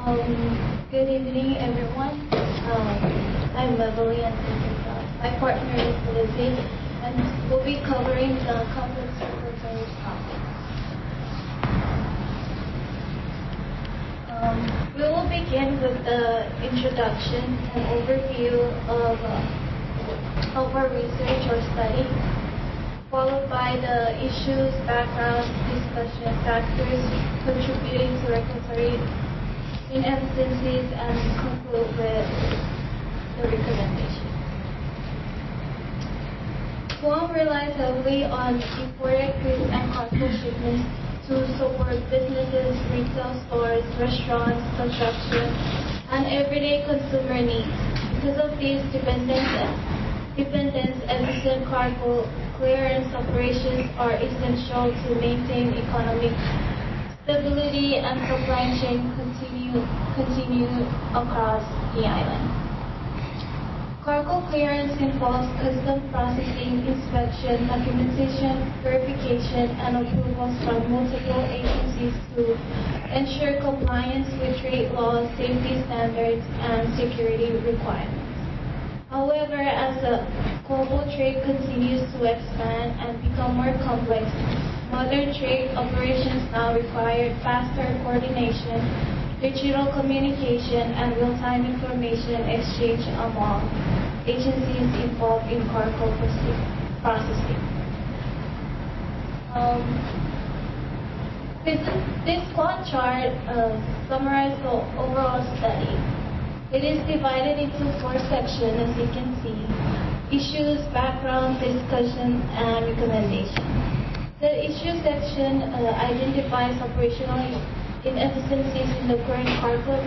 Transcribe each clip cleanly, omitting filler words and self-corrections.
Good evening, everyone. I'm Mevaly, and this is my partner is Lizzy, and we'll be covering the complex regulatory topics. We will begin with the introduction and overview of our research or study, followed by the issues, background, discussion, factors contributing to regulatory inefficiencies, and conclude with the recommendation. Guam relies heavily on imported goods and cargo shipments to support businesses, retail stores, restaurants, construction, and everyday consumer needs. Because of these dependence, efficient cargo clearance operations are essential to maintain economic stability and supply chain continue across the island. Cargo clearance involves custom processing, inspection, documentation, verification, and approvals from multiple agencies to ensure compliance with trade laws, safety standards, and security requirements. However, as the global trade continues to expand and become more complex, modern trade operations now require faster coordination, digital communication, and real-time information exchange among agencies involved in cargo processing. This plot chart summarizes the overall study. It is divided into 4 sections, as you can see: issues, background, discussion, and recommendation. The issue section identifies operational inefficiencies in the current cargo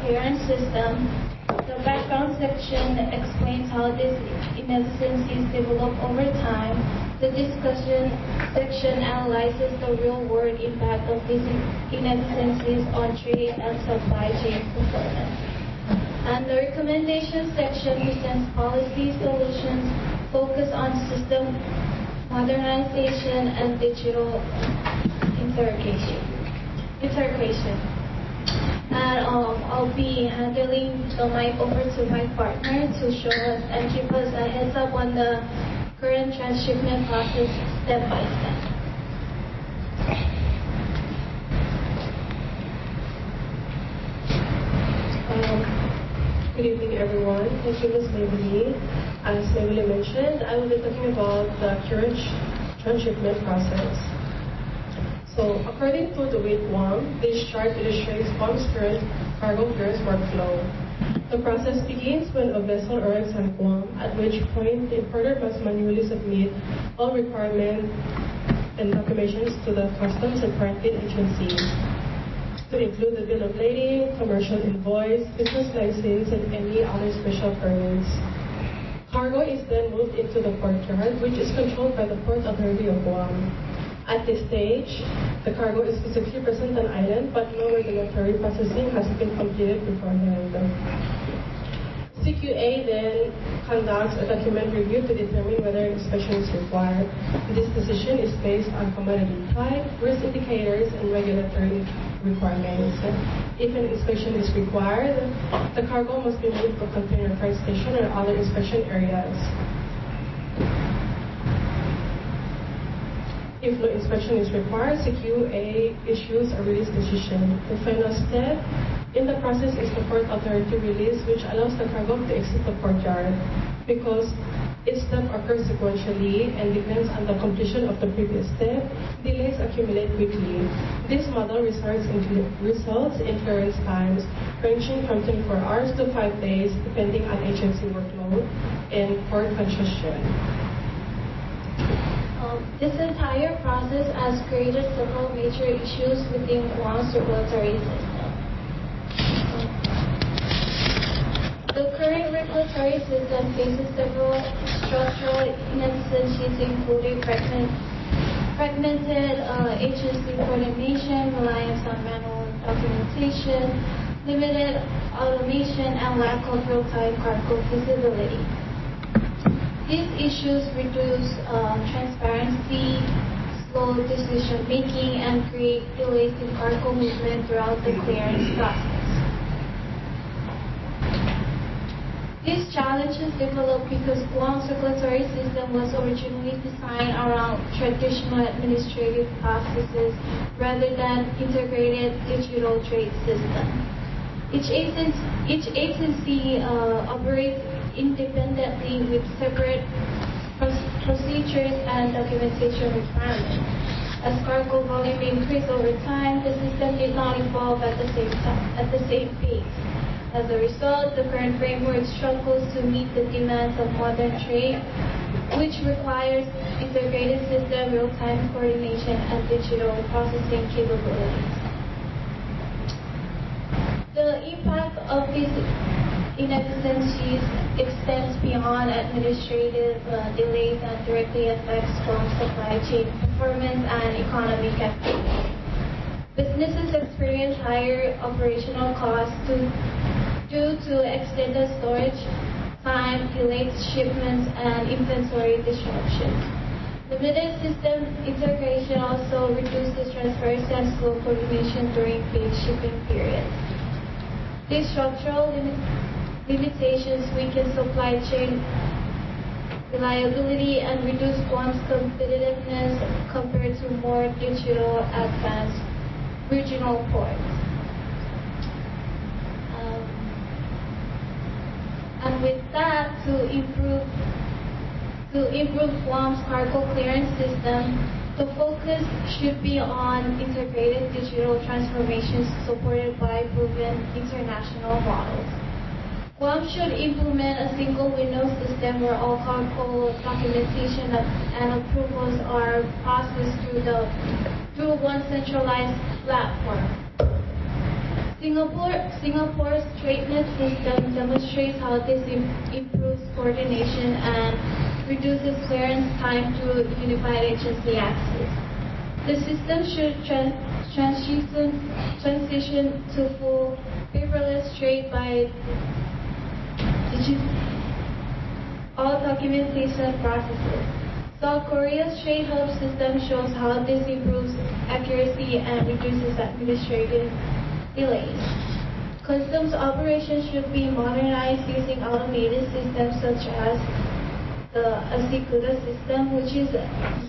clearance system. The background section explains how these inefficiencies develop over time. The discussion section analyzes the real-world impact of these inefficiencies on trade and supply chain performance. And the recommendation section presents policy solutions focused on system modernization and digital integration. And I'll be handing the mic over to my partner to show us and give us a heads up on the current transshipment process step by step. Good evening, everyone. Thank you, Ms. Mevaly. As Mevaly mentioned, I will be talking about the current transshipment process. So, according to the WIT Guam, this chart illustrates Guam's current cargo clearance workflow. The process begins when a vessel arrives on Guam, at which point the importer must manually submit all requirements and documentations to the customs and quarantine agencies, to include the bill of lading, commercial invoice, business license, and any other special permits. Cargo is then moved into the port yard, which is controlled by the Port Authority of Guam. At this stage, the cargo is physically present on island, but no regulatory processing has been completed beforehand. CQA then conducts a document review to determine whether inspection is required. This decision is based on commodity type, risk indicators, and regulatory requirements. If an inspection is required, the cargo must be moved to a container freight station or other inspection areas. If no inspection is required, CQA issues a release decision. The final step in the process is the Port Authority release, which allows the cargo to exit the port yard. Because each step occurs sequentially and depends on the completion of the previous step, delays accumulate quickly. This model results in clearance times ranging from 24 hours to 5 days, depending on agency workload and port congestion. This entire process has created several major issues within Guam's regulatory system. The current regulatory system faces several structural inefficiencies, including fragmented agency coordination, reliance on manual documentation, limited automation, and lack of real-time cargo visibility. These issues reduce transparency, slow decision-making, and create delays in cargo movement throughout the clearance process. These challenges developed because Guam's regulatory system was originally designed around traditional administrative processes rather than integrated digital trade system. Each agency operates independently with separate procedures and documentation requirements. As cargo volume increased over time, the system did not evolve at the same pace. As a result, the current framework struggles to meet the demands of modern trade, which requires integrated system, real-time coordination, and digital processing capabilities. The impact of these inefficiencies extends beyond administrative delays and directly affects Guam's supply chain performance and economic activity. Businesses experience higher operational costs due to extended storage time, delayed shipments, and inventory disruptions. Limited system integration also reduces transparency and slow coordination during peak shipping periods. These structural limitations weaken supply chain reliability and reduce Guam's competitiveness compared to more digital advanced regional ports. And with that, to improve Guam's cargo clearance system, the focus should be on integrated digital transformations supported by proven international models. Guam should implement a single window system where all cargo documentation and approvals are processed through one centralized platform. Singapore's TradeNet system demonstrates how this improves coordination and reduces clearance time through unified agency access. The system should transition to full paperless trade by all documentation processes. South Korea's Trade Hub system shows how this improves accuracy and reduces administrative delays. Customs operations should be modernized using automated systems such as the Asikuda system, which is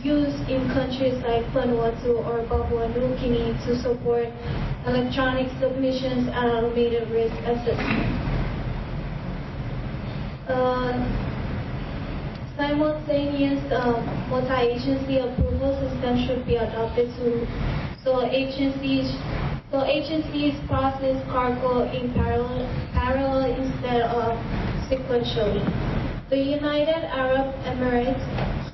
used in countries like Vanuatu or Papua New Guinea to support electronic submissions and automated risk assessment. Simultaneous multi-agency approval system should be adopted so agencies process cargo in parallel instead of sequentially. The United Arab Emirates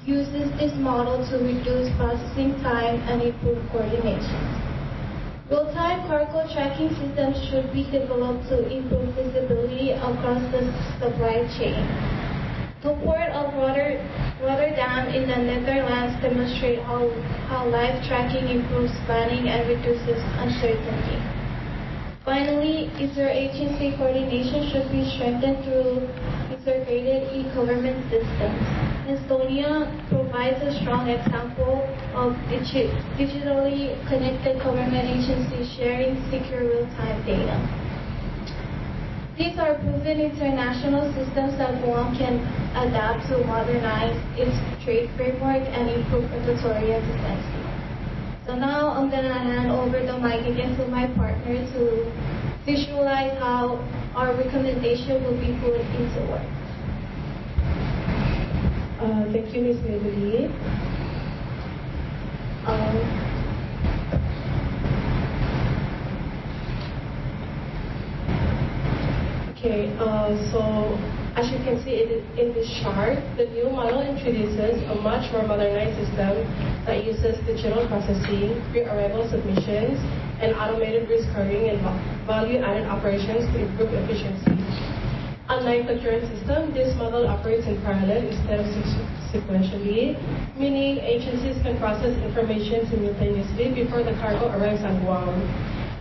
uses this model to reduce processing time and improve coordination. Real-time cargo tracking systems should be developed to improve visibility across the supply chain. The port of Rotterdam in the Netherlands demonstrates how live tracking improves planning and reduces uncertainty. Finally, interagency coordination should be strengthened through integrated e-government systems. Estonia provides a strong example of digitally connected government agencies sharing secure real-time data. These are proven international systems that Guam can adapt to modernize its trade framework and improve regulatory efficiency. So now I'm going to hand over the mic again to my partner to visualize how our recommendation will be put into work. Thank you, Ms. Mevaly. So as you can see in this chart, the new model introduces a much more modernized system that uses digital processing, pre-arrival submissions, and automated risk scoring and value-added operations to improve efficiency. Unlike the current system, this model operates in parallel instead of sequentially, meaning agencies can process information simultaneously before the cargo arrives on Guam.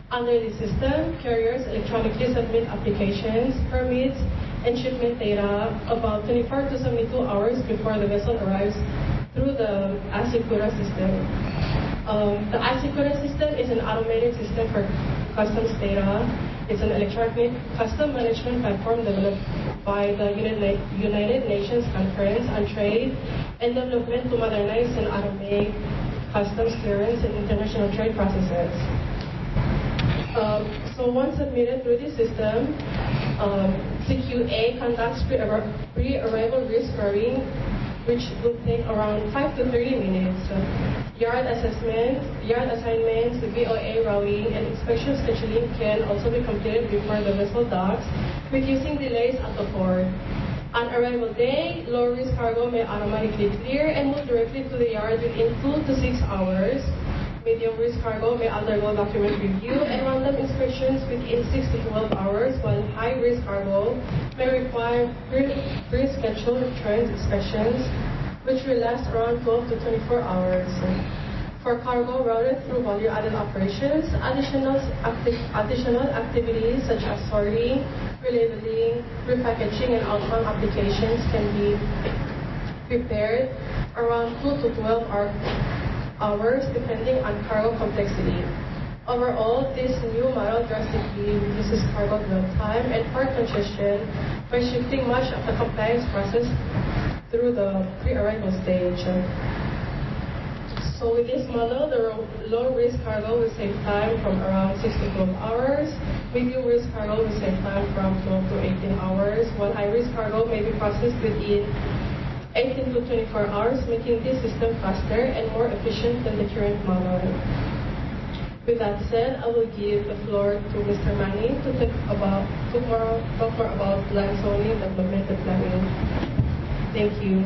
Under this system, carriers electronically submit applications, permits, and shipment data about 24 to 72 hours before the vessel arrives through the Asikuda system. The Asikuda system is an automated system for customs data. It's an electronic custom management platform developed by the United Nations Conference on Trade and Development to modernize and automate customs clearance and international trade processes. So once submitted through this system, CQA conducts pre-arrival risk scoring, which will take around 5 to 30 minutes. Yard assessments, yard assignments, VOA routing, and inspection scheduling can also be completed before the vessel docks, reducing delays at the port. On arrival day, low-risk cargo may automatically clear and move directly to the yard within 2 to 6 hours. Medium-risk cargo may undergo document review and random inspections within 6 to 12 hours, while high-risk cargo may require pre-scheduled return inspections, which will last around 12 to 24 hours. For cargo routed through value-added operations, additional activities such as sorting, relabeling, repackaging, and outbound applications can be prepared around 2 to 12 hours depending on cargo complexity. Overall, this new model drastically reduces cargo dwell time and port congestion by shifting much of the compliance process through the pre-arrival stage. So with this model, the low-risk cargo will save time from around 6 to 12 hours. Medium-risk cargo will save time from 12 to 18 hours, while high-risk cargo may be processed within 18 to 24 hours, making this system faster and more efficient than the current model. With that said, I will give the floor to Mr. Manny to talk more about land zoning, development, and planning. Thank you.